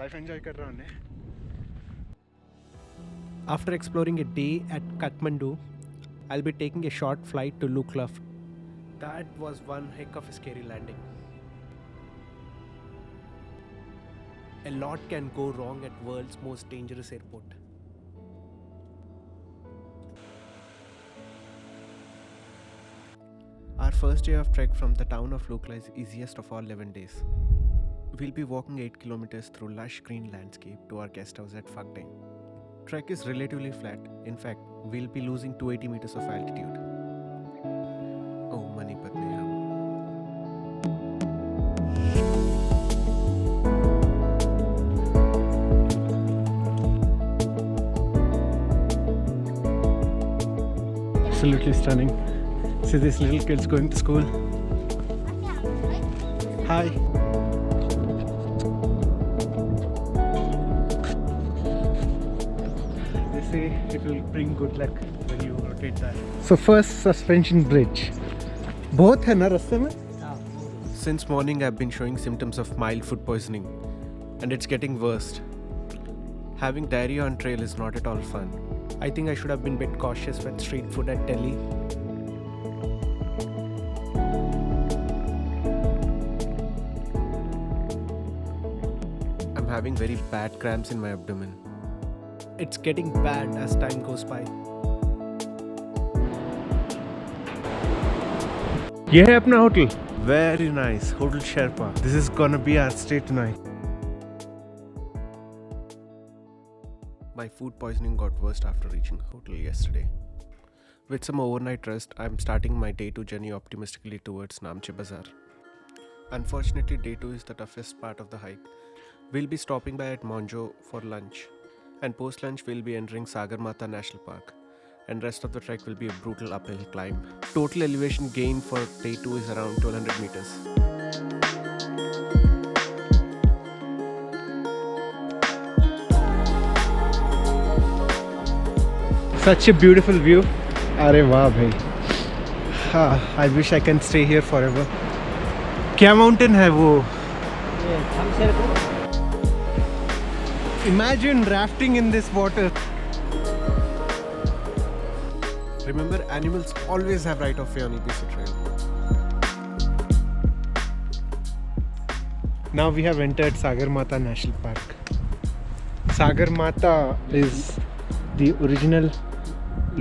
Life enjoy कर रहा हूँ. After exploring a day at Kathmandu, I'll be taking a short flight to Lukla. That was one heck of a scary landing. A lot can go wrong at world's most dangerous airport. Our first day of trek from the town of Lukla is easiest of all 11 days. We'll be walking 8 kilometers through lush green landscape to our guest house at Phakdeng. Trek is relatively flat. In fact, we'll be losing 280 meters of altitude. Oh, Manipat Neham. Absolutely stunning. See these little kids going to school. Hi. They say it will bring good luck when you rotate that. So first suspension bridge. बहुत है ना रास्ते में? Since morning, I've been showing symptoms of mild food poisoning, and it's getting worse. Having diarrhea on trail is not at all fun. I think I should have been a bit cautious with street food at Delhi. I'm having very bad cramps in my abdomen. It's getting bad as time goes by. ये है अपना hotel. Very nice. Hotel Sherpa. This is gonna be our stay tonight. My food poisoning got worse after reaching the hotel yesterday. With some overnight rest, I'm starting my day 2 journey optimistically towards Namche Bazaar. Unfortunately, day 2 is the toughest part of the hike. We'll be stopping by at Monjo for lunch, and post lunch we'll be entering Sagarmatha National Park, and rest of the trek will be a brutal uphill climb. Total elevation gain for day 2 is around 1200 meters. Such a beautiful view. अरे वाह भाई. I wish I can stay here forever. क्या mountain है वो? Imagine rafting in this water. Remember, animals always have right of way on EPC trail. Now we have entered Sagarmatha National Park. Sagarmatha is the original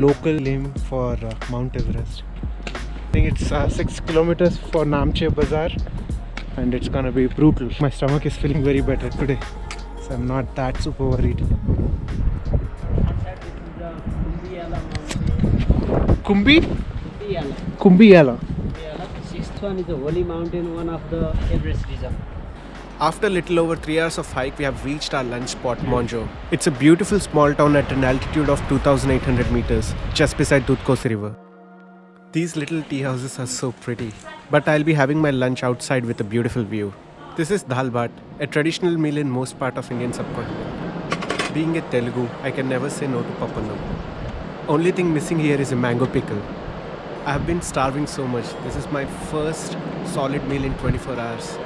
local name for Mount Everest. I think it's 6 kilometers for Namche Bazaar, and it's gonna be brutal. My stomach is feeling very better today, so I'm not that super worried. Kumbi? Kumbiyala. The sixth one is the Holy Mountain, one of the Everest region. After little over 3 hours of hike, we have reached our lunch spot, Monjo. It's a beautiful small town at an altitude of 2,800 meters, just beside Dudhkosi River. These little tea houses are so pretty, but I'll be having my lunch outside with a beautiful view. This is dal bhat, a traditional meal in most part of Indian subcontinent. Being a Telugu, I can never say no to papanam. Only thing missing here is a mango pickle. I have been starving so much. This is my first solid meal in 24 hours.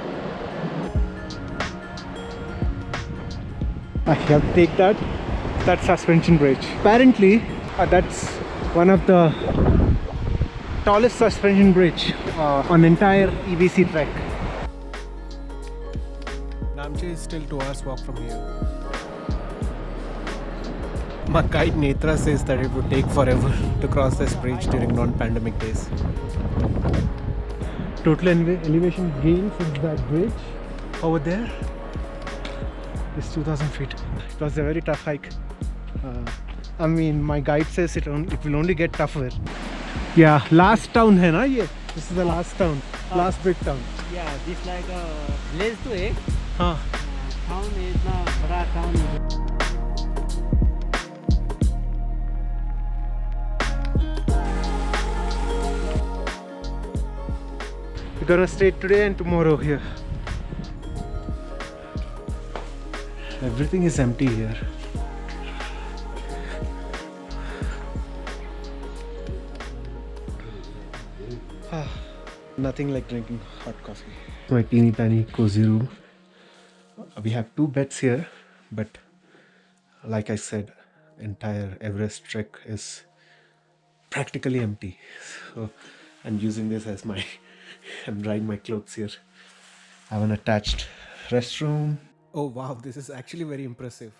I have to take that suspension bridge. Apparently, that's one of the tallest suspension bridge on entire EBC trek. Namche is still 2 hours walk from here. My guide Netra says that it would take forever to cross this bridge during non-pandemic days. Total elevation gain since that bridge over there is 2,000 feet. It was a very tough hike. I mean, my guide says it will only get tougher. Yeah, last town है ना ये? This is the last town, last big town. Yeah, this like a village to a हाँ. town is na bada town. We're gonna stay today and tomorrow here. Everything is empty here. Nothing like drinking hot coffee. My teeny tiny cozy room. We have 2 beds here, but like I said, entire Everest trek is practically empty. So I'm using this as my I'm drying my clothes here. I have an attached restroom. Oh wow, this is actually very impressive.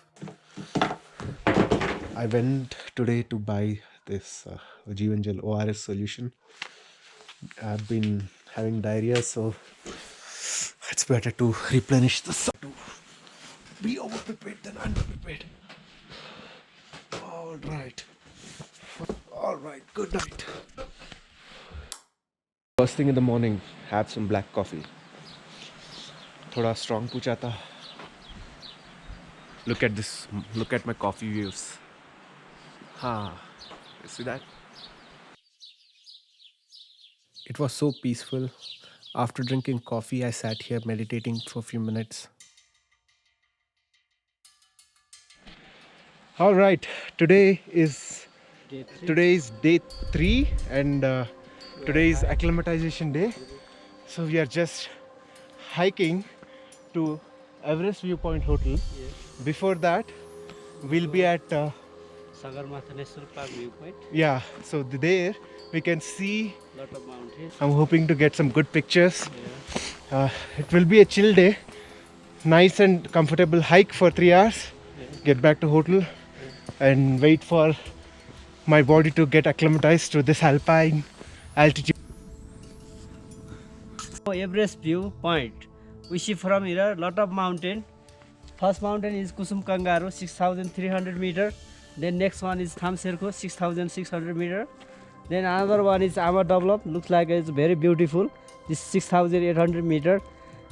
I went today to buy this Jeevan ORS solution. I've been having diarrhea, so it's better to replenish the to be overprepared than underprepared. All right, good night. First thing in the morning, have some black coffee. Thoda strong pucha tha. Look at this, look at my coffee views. You see that? It was so peaceful. After drinking coffee, I sat here meditating for a few minutes. All right, today is day 3 and today is acclimatization day. So we are just hiking to Everest Viewpoint Hotel. Before that, we'll be at Sagarmatha National Park viewpoint. yeah. So there we can see. Lot of mountains. I'm hoping to get some good pictures. It will be a chill day. Nice and comfortable hike for 3 hours. Get back to hotel and wait for my body to get acclimatized to this alpine altitude. Everest view point. We see from here lot of mountain. First mountain is Kusum Kangaru, 6,300 meter. Then next one is Thamserko, 6,600 meter. Then another one is Ama Develop. Looks like it's very beautiful. This 6,800 meter.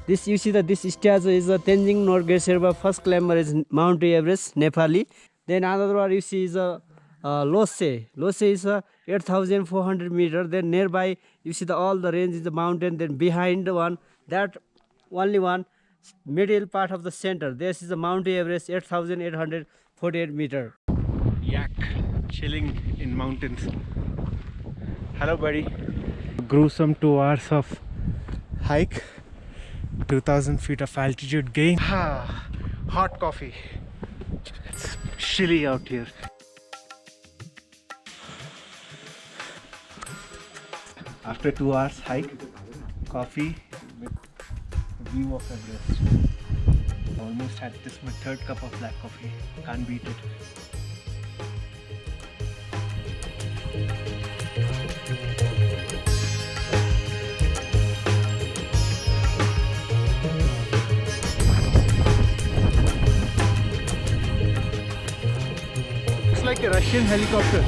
This you see that this statue is a Tenzing Norgay Sherpa. First climber is Mount Everest, Nepali. Then another one you see is a Lhotse. Lhotse is 8,400 meter. Then nearby you see all the range is the mountain. Then behind the one, that only one middle part of the center. This is the Mount Everest, 8,848 meter. Yak chilling in mountains. Hello, buddy. Gruesome 2 hours of hike, 2,000 feet of altitude gain. Hot coffee. It's chilly out here. After 2 hours hike, coffee with view of Everest. Almost had this my 3rd cup of black coffee. Can't beat it. Looks like a Russian helicopter.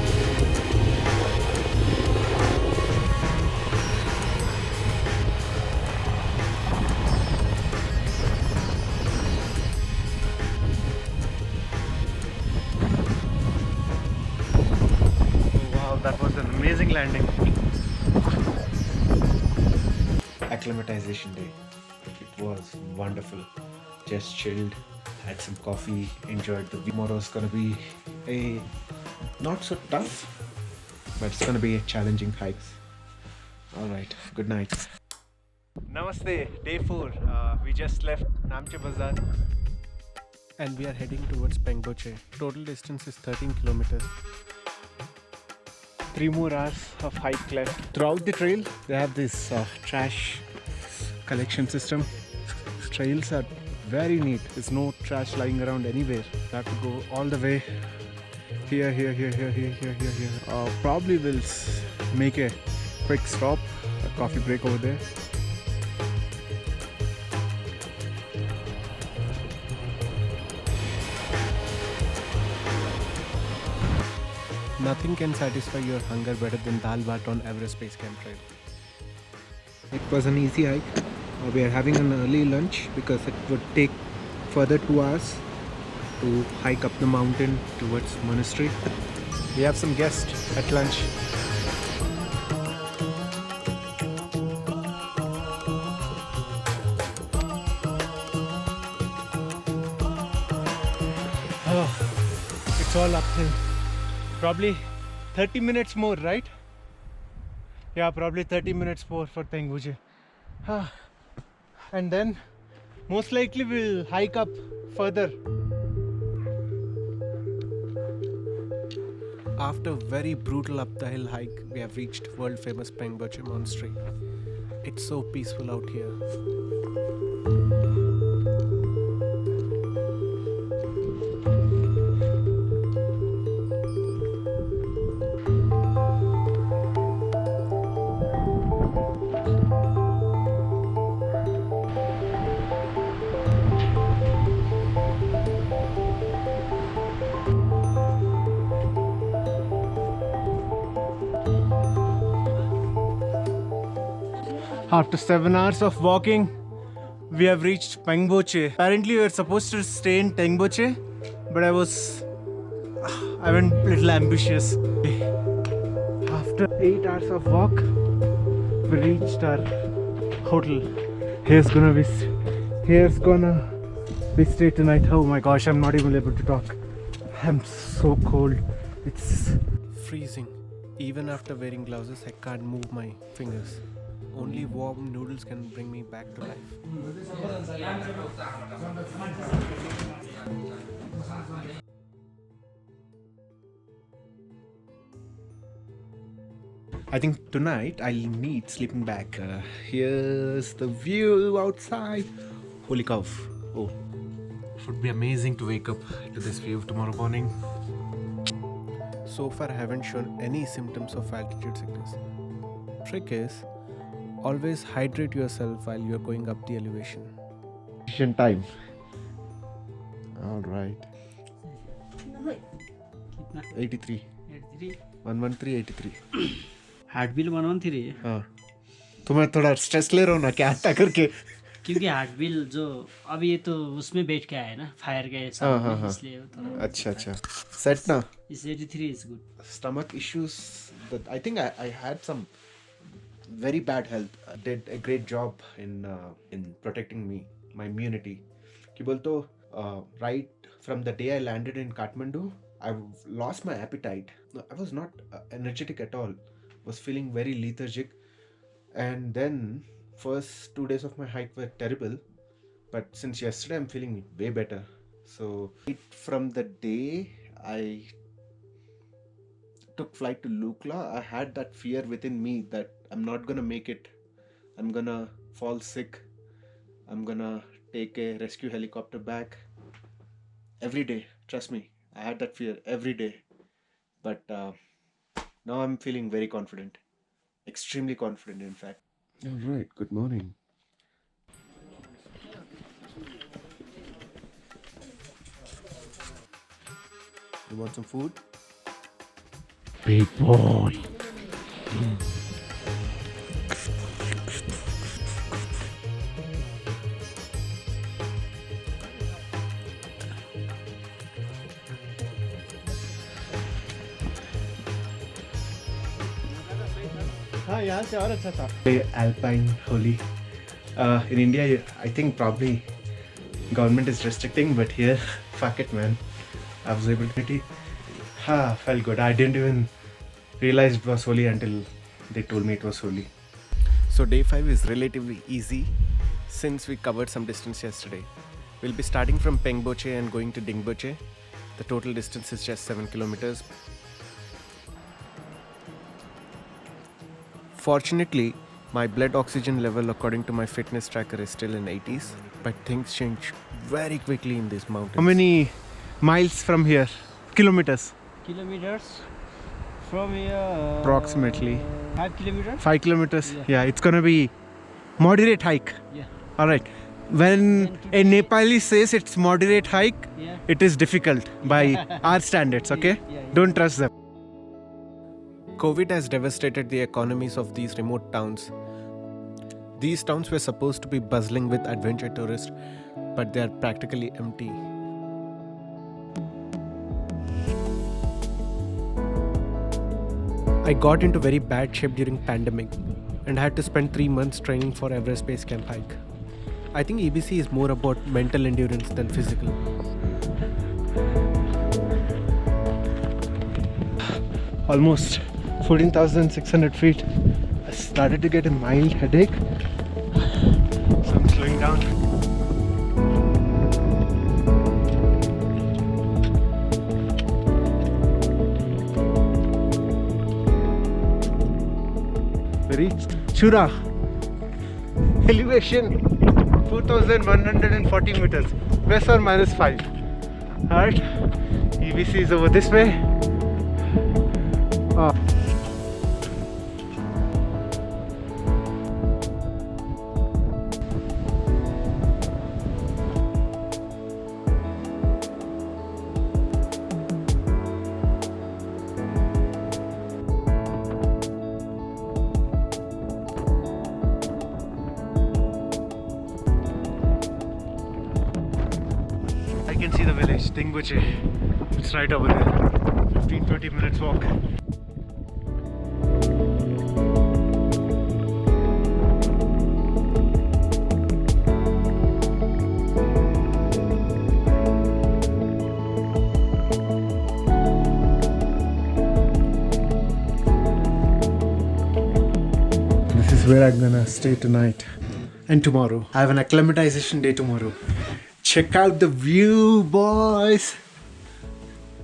That was an amazing landing. Acclimatization day. It was wonderful. Just chilled, had some coffee, enjoyed the view. Tomorrow's gonna be a not so tough, but it's gonna be a challenging hikes. Alright, good night. Namaste, day 4. We just left Namche Bazaar. And we are heading towards Pengboche. Total distance is 13 kilometers. 3 more hours of hike left. Throughout the trail, they have this trash collection system. Trails are very neat. There's no trash lying around anywhere. You have to go all the way here. Probably we'll make a quick stop, a coffee break over there. Nothing can satisfy your hunger better than Dal Bhat on Everest Base Camp Trail. It was an easy hike. We are having an early lunch because it would take further 2 hours to hike up the mountain towards monastery. We have some guests at lunch. It's all uphill. Probably 30 minutes more, right? Yeah, probably 30 minutes more for Pengboche. And then Most likely we'll hike up further. After a very brutal up the hill hike, we have reached world famous Pengboche Monastery. It's so peaceful out here. After 7 hours of walking, we have reached Pengboche. Apparently, we were supposed to stay in Tengboche, but I went a little ambitious. After 8 hours of walk, we reached our hotel. Here's gonna be stay tonight. Oh my gosh, I'm not even able to talk. I'm so cold. It's Freezing. Even after wearing gloves, I can't move my fingers. Only warm noodles can bring me back to life. I think tonight I'll need sleeping bag. Here's the view outside. Holy cow. Oh, it would be amazing to wake up to this view tomorrow morning. So far, I haven't shown any symptoms of altitude sickness. Trick is, always hydrate yourself while you're going up the elevation. Time. All right. 83. 113 83. Heart bill 113 हाँ. तुम्हें थोड़ा stress ले रहा हूँ ना क्या आता करके. क्योंकि हार्ट बिल जो अभी ये तो उसमें बैठ के आया है ना फायर के हाँ, हाँ, साथ इसलिए थोड़ा अच्छा. Set ना. इस 83 is good. Stomach issues. That I think I had some very bad health. I did a great job in protecting my immunity. कि बोल तो right from the day I landed in Kathmandu, I lost my appetite. I was not energetic at all. Was feeling very lethargic, and then first 2 days of my hike were terrible. But since yesterday, I'm feeling way better. So from the day I took flight to Lukla, I had that fear within me that I'm not gonna make it. I'm gonna fall sick. I'm gonna take a rescue helicopter back. Every day, trust me, I had that fear every day. But now I'm feeling very confident. Extremely confident, in fact. All right, good morning. You want some food? Big boy. हाँ यहाँ से और अच्छा था. Alpine Holi. In India, I think probably government is restricting, but here, fuck it, man. I was able to. Felt good. I didn't even realize it was Holi until they told me it was Holi. So day 5 is relatively easy since we covered some distance yesterday. We'll be starting from Pengboche and going to Dingboche. The total distance is just 7 kilometers. Fortunately, my blood oxygen level according to my fitness tracker is still in 80s, but things change very quickly in these mountains. How many miles from here? Kilometers? Kilometers from here. Approximately. 5 kilometers. 5 kilometers? Yeah. Yeah, it's gonna be moderate hike. Yeah. Alright. When a Nepali says it's moderate hike, Yeah. it is difficult by our standards, okay? Yeah. Don't trust them. COVID has devastated the economies of these remote towns. These towns were supposed to be buzzing with adventure tourists, but they are practically empty. I got into very bad shape during pandemic and had to spend 3 months training for Everest Base Camp hike. I think EBC is more about mental endurance than physical. Almost 14,600 feet. I started to get a mild headache, so I'm slowing down. reached Chura. Elevation 4,140 meters, plus or minus 5. Alright, EBC is over this way. I can see the village, Dingbuche. It's right over there. 15-20 minutes walk. This is where I'm gonna stay tonight and tomorrow. I have an acclimatization day tomorrow. Check out the view, boys!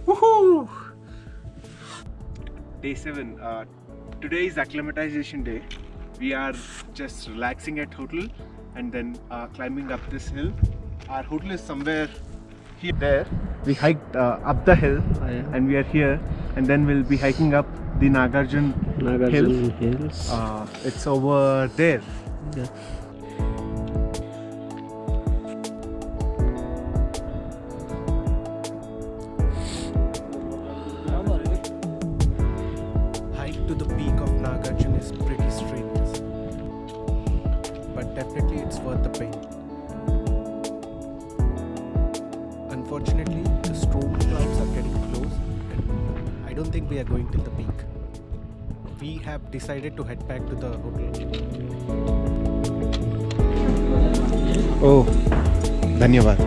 Woohoo! Day 7. Today is acclimatization day. We are just relaxing at hotel and then climbing up this hill. Our hotel is somewhere here. There. We hiked up the hill and we are here. And then we'll be hiking up the Nagarjun Hills. It's over there. Yeah. Hike to the peak of Nagarjun is pretty strenuous, but definitely it's worth the pain. Unfortunately, the storm clouds are getting close and I don't think we are going till the peak. We have decided to head back to the hotel. Oh, धन्यवाद.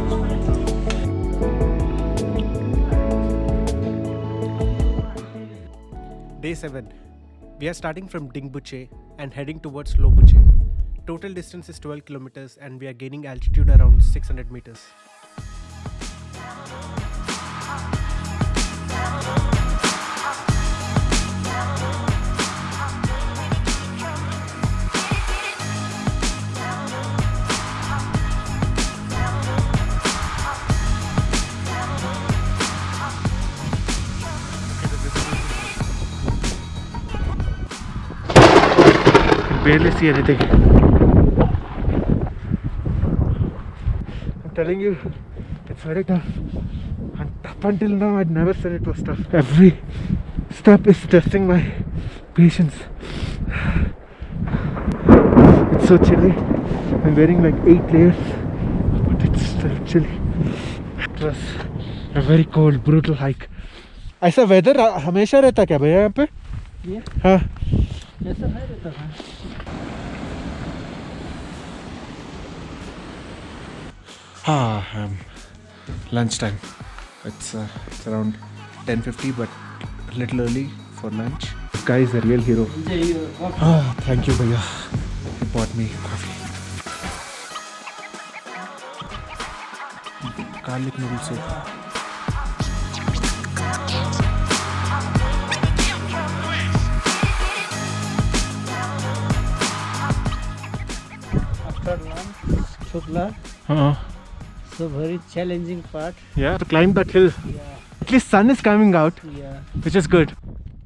Day 7. We are starting from Dingbuche and heading towards Lobuche. Total distance is 12 kilometers and we are gaining altitude around 600 meters. Barely see anything. I'm telling you, it's very tough. And up until now, I'd never said it was tough. Every step is testing my patience. It's so chilly. I'm wearing like 8 layers, but it's still chilly. It was a very cold, brutal hike. ऐसा weather हमेशा रहता क्या भैया यहाँ पे? हाँ. ऐसा नहीं रहता था. Lunchtime. It's around 10:50, but a little early for lunch. This guy is a real hero. Thank you, Bhaiya. He bought me coffee. Garlic noodle soup. After lunch, Shukla. So very challenging part. Yeah, to climb that hill. Yeah. At least sun is coming out, Yeah. which is good.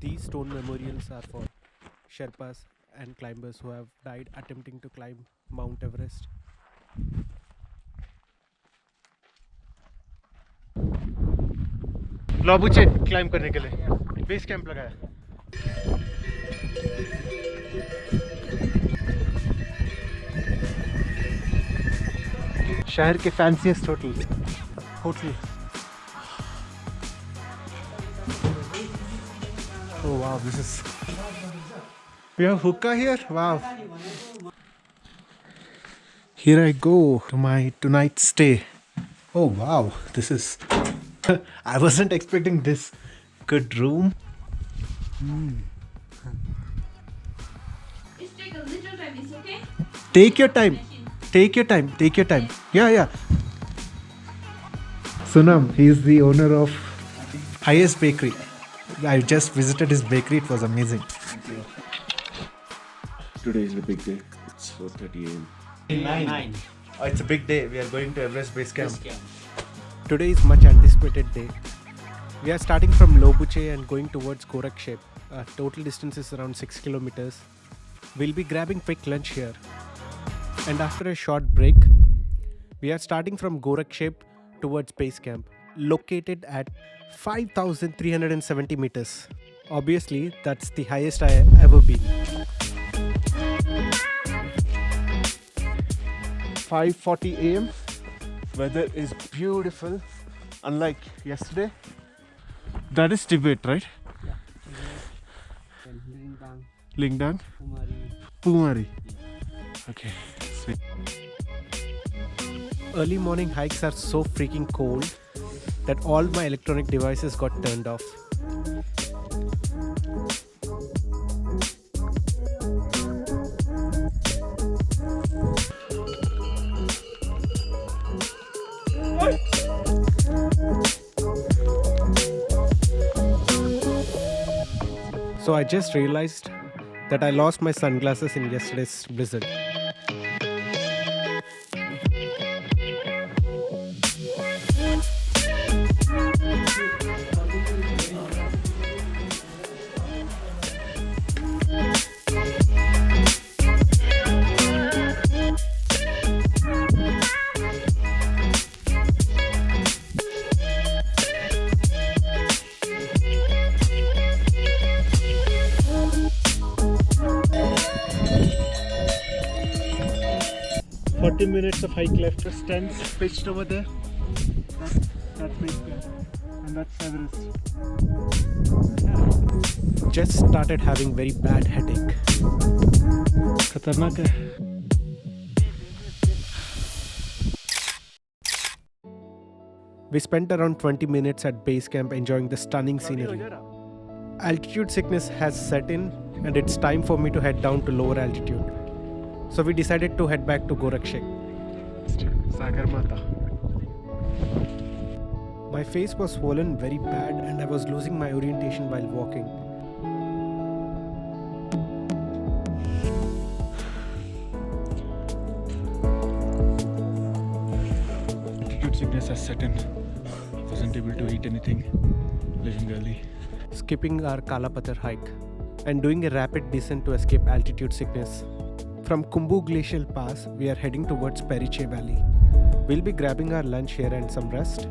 These stone memorials are for Sherpas and climbers who have died attempting to climb Mount Everest. Lobuche climb करने के लिए base camp लगाया. शहर के fanciest hotel. Oh wow, this is. We have hookah here. Wow. Here I go to my tonight's stay. Oh wow, this is. I wasn't expecting this good room. Just take a little time, it's okay? Take your time. Take your time. Take your time. Yeah. Sunam, he is the owner of Highest Bakery. I just visited his bakery. It was amazing. Today is the big day. It's 4:30 a.m. 9. It's a big day. We are going to Everest Base Camp. Base camp. Today is much anticipated day. We are starting from Lobuche and going towards Gorakshep. Total distance is around 6 kilometers. We'll be grabbing quick lunch here. And after a short break, we are starting from Gorakshep towards base camp, located at 5,370 meters. Obviously, that's the highest I ever been. 5:40 a.m. Weather is beautiful. Unlike yesterday. That is Tibet, right? Lingdang, Lingdang, Kumari. Pumari. Okay, sweet. Early morning hikes are so freaking cold that all my electronic devices got turned off. So I just realized that I lost my sunglasses in yesterday's blizzard. Minutes of hike left. Just tents pitched over there. That's base camp. And that's Everest. Just started having very bad headache. Khatarnak hai. We spent around 20 minutes at base camp enjoying the stunning scenery. Altitude sickness has set in and it's time for me to head down to lower altitude. So we decided to head back to Gorakshep. Sagar Mata. My face was swollen very bad and I was losing my orientation while walking. Altitude sickness has set in. Wasn't able to eat anything. Leaving early. Skipping our Kalapathar hike and doing a rapid descent to escape altitude sickness. From Khumbu Glacial Pass, we are heading towards Periche Valley. We'll be grabbing our lunch here and some rest,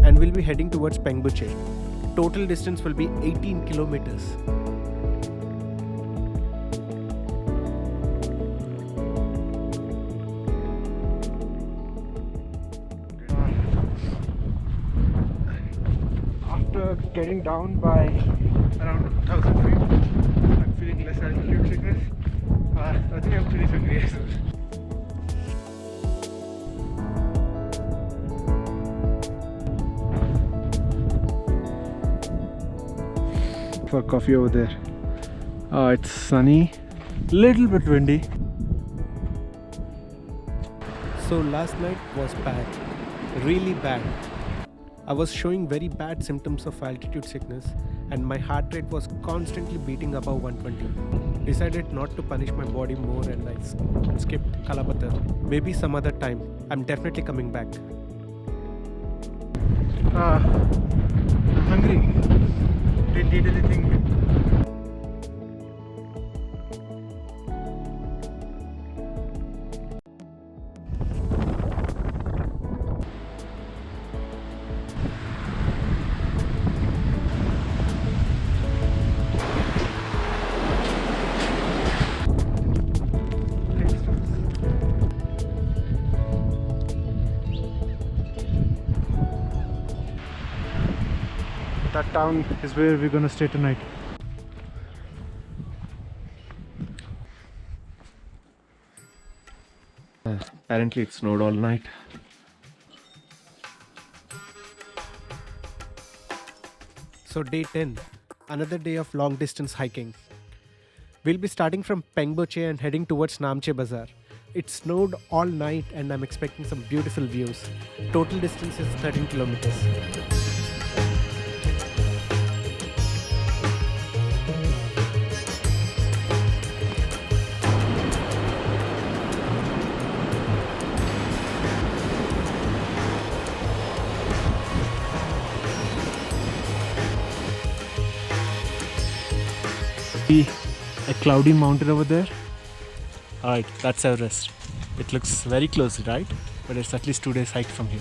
and we'll be heading towards Pengbuche. Total distance will be 18 kilometers. After getting down by around 1,000 feet, I'm feeling less altitude sickness. I think I'm pretty hungry as well. For coffee over there. It's sunny, little bit windy. So last night was bad, really bad. I was showing very bad symptoms of altitude sickness and my heart rate was constantly beating above 120. Decided not to punish my body more and I skipped Kalapathar. Maybe some other time. I'm definitely coming back. I'm hungry. Didn't eat anything. That town is where we're gonna stay tonight. Apparently it snowed all night. So day 10, another day of long distance hiking. We'll be starting from Pengboche and heading towards Namche Bazaar. It snowed all night and I'm expecting some beautiful views. Total distance is 13 kilometers. see a cloudy mountain over there? Alright, that's Everest. It looks very close, right? But it's at least 2 days hike from here.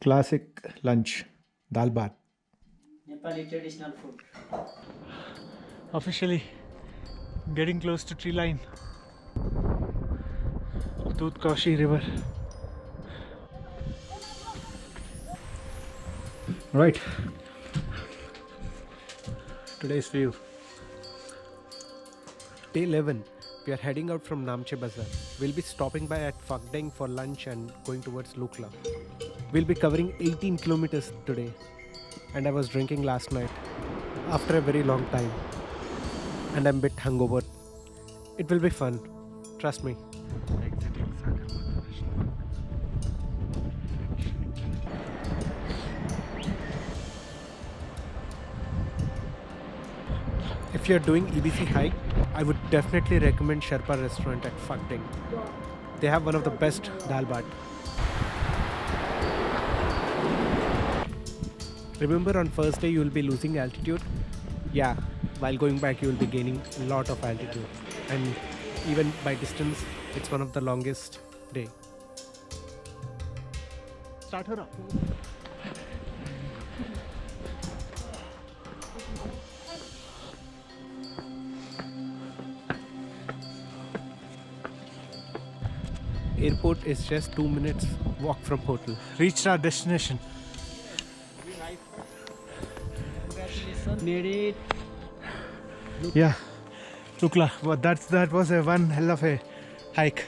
Classic lunch, dal bhat. Nepali traditional food. Officially getting close to tree line. Dudh Koshi River. Right. Today's view. Day 11, we are heading out from Namche Bazaar. We'll be stopping by at Phakdeng for lunch and going towards Lukla. We'll be covering 18 kilometers today. And I was drinking last night after a very long time. And I'm a bit hungover. It will be fun. Trust me. If you're doing EBC hike, I would definitely recommend Sherpa restaurant at Phakdeng. They have one of the best dal bhat. Remember, on first day you will be losing altitude. Yeah, while going back you will be gaining a lot of altitude. And even by distance, it's one of the longest day. Start her up. Airport is just 2 minutes walk from hotel. Reached our destination. Made it. Yeah, Lukla. But that was a one hell of a hike.